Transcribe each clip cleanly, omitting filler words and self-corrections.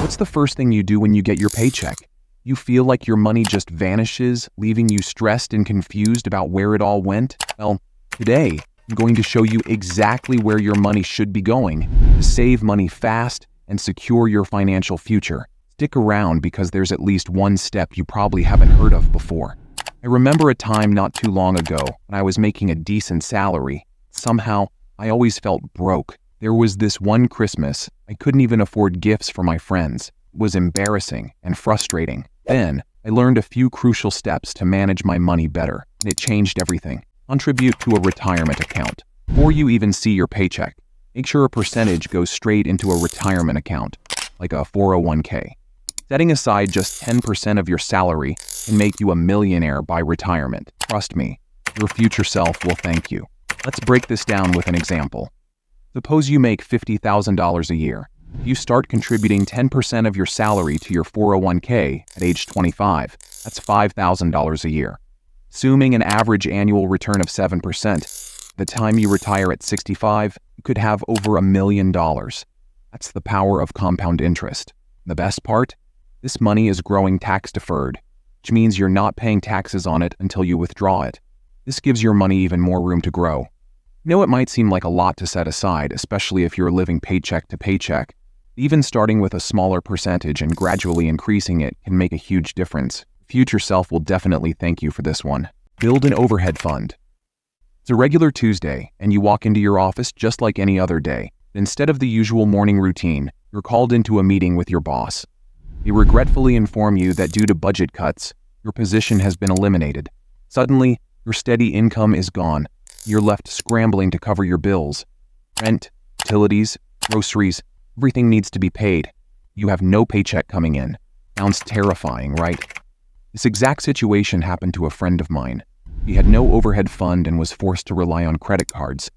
What's the first thing you do when you get your paycheck? You feel like your money just vanishes, leaving you stressed and confused about where it all went? Well, today, I'm going to show you exactly where your money should be going to save money fast and secure your financial future. Stick around because there's at least one step you probably haven't heard of before. I remember a time not too long ago when I was making a decent salary. Somehow, I always felt broke. There was this one Christmas, I couldn't even afford gifts for my friends. It was embarrassing and frustrating. Then, I learned a few crucial steps to manage my money better, and it changed everything. Contribute to a retirement account. Before you even see your paycheck, make sure a percentage goes straight into a retirement account, like a 401k. Setting aside just 10% of your salary can make you a millionaire by retirement. Trust me, your future self will thank you. Let's break this down with an example. Suppose you make $50,000 a year. If you start contributing 10% of your salary to your 401k at age 25, that's $5,000 a year. Assuming an average annual return of 7%, the time you retire at 65, you could have over $1 million. That's the power of compound interest. The best part? This money is growing tax-deferred, which means you're not paying taxes on it until you withdraw it. This gives your money even more room to grow. I know it might seem like a lot to set aside, especially if you're living paycheck to paycheck. Even starting with a smaller percentage and gradually increasing it can make a huge difference. Future self will definitely thank you for this one. Build an overhead fund. It's a regular Tuesday, and you walk into your office just like any other day. Instead of the usual morning routine, you're called into a meeting with your boss. They regretfully inform you that due to budget cuts, your position has been eliminated. Suddenly, your steady income is gone. You're left scrambling to cover your bills. Rent, utilities, groceries, everything needs to be paid. You have no paycheck coming in. Sounds terrifying, right? This exact situation happened to a friend of mine. He had no overhead fund and was forced to rely on credit cards,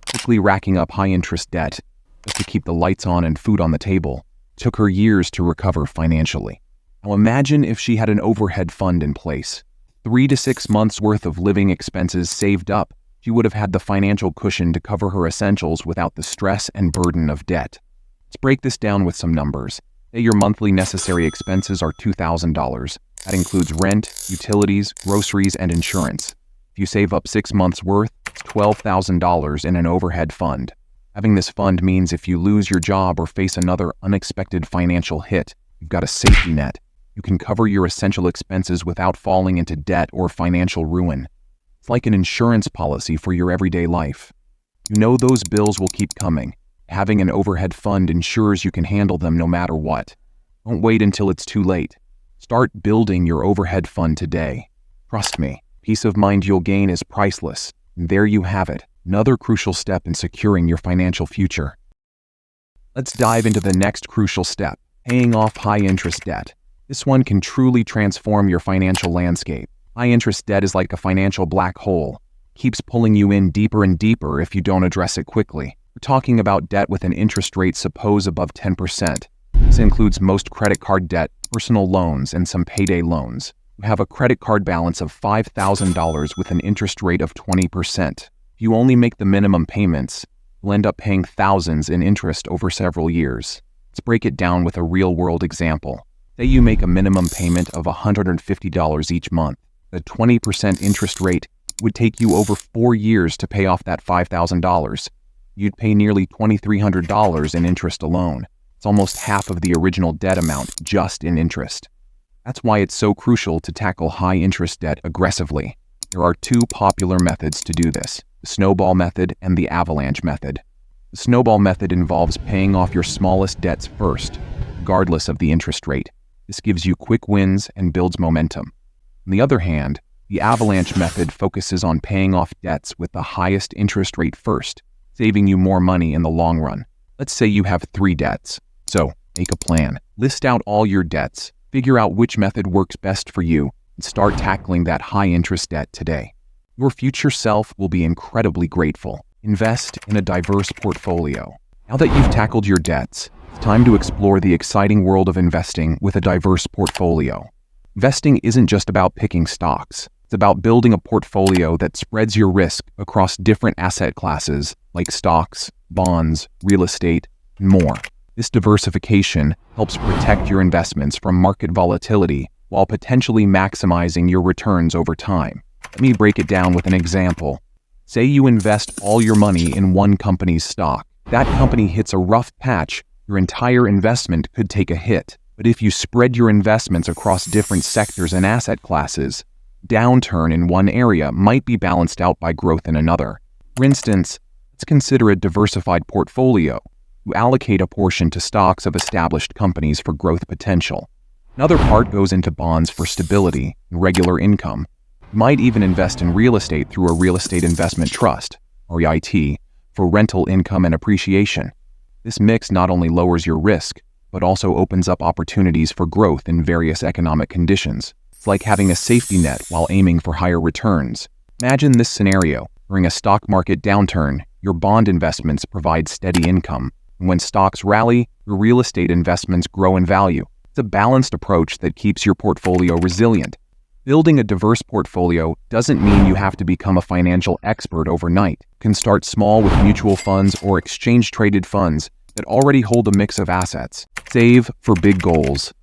quickly racking up high-interest debt just to keep the lights on and food on the table. It took her years to recover financially. Now imagine if she had an overhead fund in place. 3 to 6 months worth of living expenses saved up. She would have had the financial cushion to cover her essentials without the stress and burden of debt. Let's break this down with some numbers. Say your monthly necessary expenses are $2,000. That includes rent, utilities, groceries, and insurance. If you save up 6 months' worth, it's $12,000 in an overhead fund. Having this fund means if you lose your job or face another unexpected financial hit, you've got a safety net. You can cover your essential expenses without falling into debt or financial ruin. It's like an insurance policy for your everyday life. You know those bills will keep coming. Having an overhead fund ensures you can handle them no matter what. Don't wait until it's too late. Start building your overhead fund today. Trust me, peace of mind you'll gain is priceless. And there you have it, another crucial step in securing your financial future. Let's dive into the next crucial step, paying off high-interest debt. This one can truly transform your financial landscape. High-interest debt is like a financial black hole. It keeps pulling you in deeper and deeper if you don't address it quickly. We're talking about debt with an interest rate suppose above 10%. This includes most credit card debt, personal loans, and some payday loans. You have a credit card balance of $5,000 with an interest rate of 20%. If you only make the minimum payments, you'll end up paying thousands in interest over several years. Let's break it down with a real-world example. Say you make a minimum payment of $150 each month. The 20% interest rate would take you over 4 years to pay off that $5,000. You'd pay nearly $2,300 in interest alone. It's almost half of the original debt amount just in interest. That's why it's so crucial to tackle high-interest debt aggressively. There are 2 popular methods to do this, the snowball method and the avalanche method. The snowball method involves paying off your smallest debts first, regardless of the interest rate. This gives you quick wins and builds momentum. On the other hand, the avalanche method focuses on paying off debts with the highest interest rate first, saving you more money in the long run. Let's say you have 3 debts. So, make a plan. List out all your debts, figure out which method works best for you, and start tackling that high-interest debt today. Your future self will be incredibly grateful. Invest in a diverse portfolio. Now that you've tackled your debts, it's time to explore the exciting world of investing with a diverse portfolio. Investing isn't just about picking stocks. It's about building a portfolio that spreads your risk across different asset classes like stocks, bonds, real estate, and more. This diversification helps protect your investments from market volatility while potentially maximizing your returns over time. Let me break it down with an example. Say you invest all your money in one company's stock. That company hits a rough patch, your entire investment could take a hit. But if you spread your investments across different sectors and asset classes, downturn in one area might be balanced out by growth in another. For instance, let's consider a diversified portfolio. You allocate a portion to stocks of established companies for growth potential. Another part goes into bonds for stability and regular income. You might even invest in real estate through a real estate investment trust, REIT, for rental income and appreciation. This mix not only lowers your risk, but also opens up opportunities for growth in various economic conditions. It's like having a safety net while aiming for higher returns. Imagine this scenario. During a stock market downturn, your bond investments provide steady income. And when stocks rally, your real estate investments grow in value. It's a balanced approach that keeps your portfolio resilient. Building a diverse portfolio doesn't mean you have to become a financial expert overnight. You can start small with mutual funds or exchange-traded funds that already hold a mix of assets. Save for big goals.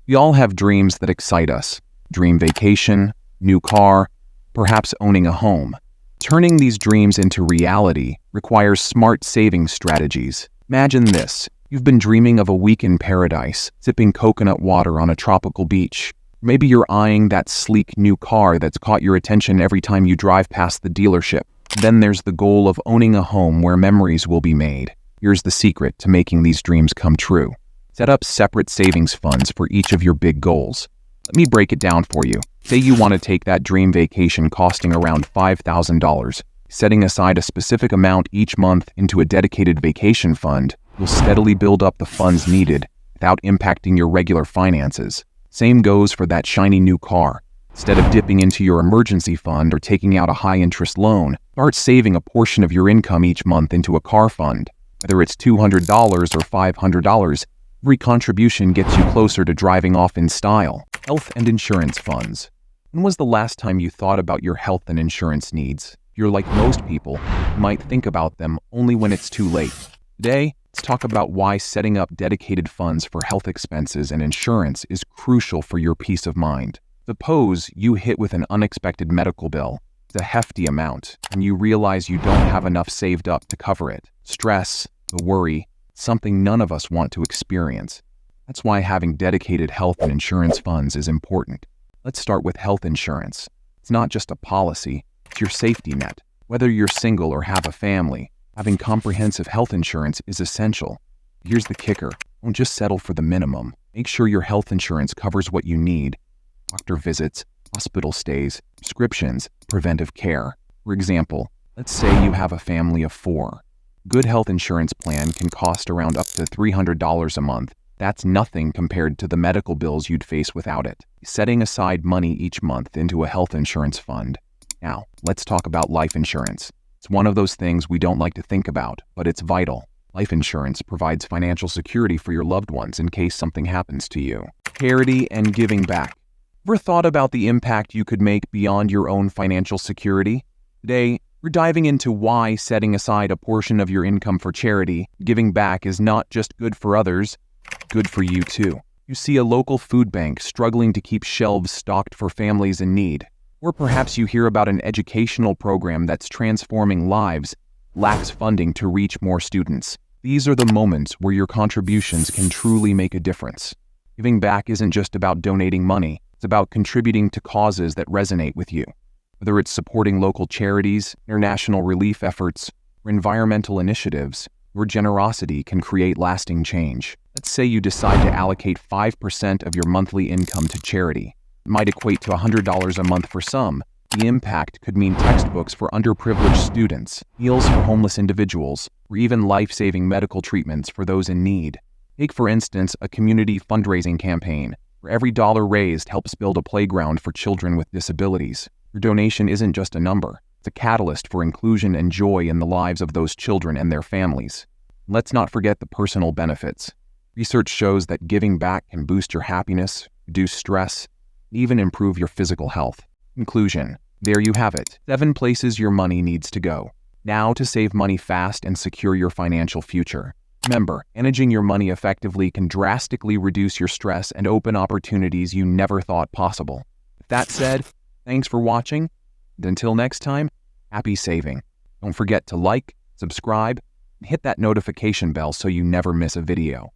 We all have dreams that excite us. Dream vacation, new car, perhaps owning a home. Turning these dreams into reality requires smart saving strategies. Imagine this. You've been dreaming of a week in paradise, sipping coconut water on a tropical beach. Maybe you're eyeing that sleek new car that's caught your attention every time you drive past the dealership. Then there's the goal of owning a home where memories will be made. Here's the secret to making these dreams come true. Set up separate savings funds for each of your big goals. Let me break it down for you. Say you want to take that dream vacation costing around $5,000. Setting aside a specific amount each month into a dedicated vacation fund will steadily build up the funds needed without impacting your regular finances. Same goes for that shiny new car. Instead of dipping into your emergency fund or taking out a high-interest loan, start saving a portion of your income each month into a car fund. Whether it's $200 or $500, every contribution gets you closer to driving off in style. Health and insurance funds. When was the last time you thought about your health and insurance needs? If you're like most people, you might think about them only when it's too late. Today, let's talk about why setting up dedicated funds for health expenses and insurance is crucial for your peace of mind. Suppose you hit with an unexpected medical bill. It's a hefty amount, and you realize you don't have enough saved up to cover it. Stress, the worry, something none of us want to experience. That's why having dedicated health and insurance funds is important. Let's start with health insurance. It's not just a policy, it's your safety net. Whether you're single or have a family, having comprehensive health insurance is essential. Here's the kicker. Don't just settle for the minimum. Make sure your health insurance covers what you need. Doctor visits, hospital stays, prescriptions, preventive care. For example, let's say you have a family of 4. Good health insurance plan can cost around up to $300 a month. That's nothing compared to the medical bills you'd face without it. Setting aside money each month into a health insurance fund. Now, let's talk about life insurance. It's one of those things we don't like to think about, but it's vital. Life insurance provides financial security for your loved ones in case something happens to you. Charity and giving back. Ever thought about the impact you could make beyond your own financial security? Today, we're diving into why setting aside a portion of your income for charity, giving back, is not just good for others, good for you too. You see a local food bank struggling to keep shelves stocked for families in need. Or perhaps you hear about an educational program that's transforming lives, lacks funding to reach more students. These are the moments where your contributions can truly make a difference. Giving back isn't just about donating money, it's about contributing to causes that resonate with you. Whether it's supporting local charities, international relief efforts, or environmental initiatives, your generosity can create lasting change. Let's say you decide to allocate 5% of your monthly income to charity. It might equate to $100 a month for some. The impact could mean textbooks for underprivileged students, meals for homeless individuals, or even life-saving medical treatments for those in need. Take, for instance, a community fundraising campaign, where every dollar raised helps build a playground for children with disabilities. Your donation isn't just a number. It's a catalyst for inclusion and joy in the lives of those children and their families. Let's not forget the personal benefits. Research shows that giving back can boost your happiness, reduce stress, and even improve your physical health. Conclusion. There you have it. 7 places your money needs to go. Now to save money fast and secure your financial future. Remember, managing your money effectively can drastically reduce your stress and open opportunities you never thought possible. With that said, thanks for watching, and until next time, happy saving. Don't forget to like, subscribe, and hit that notification bell so you never miss a video.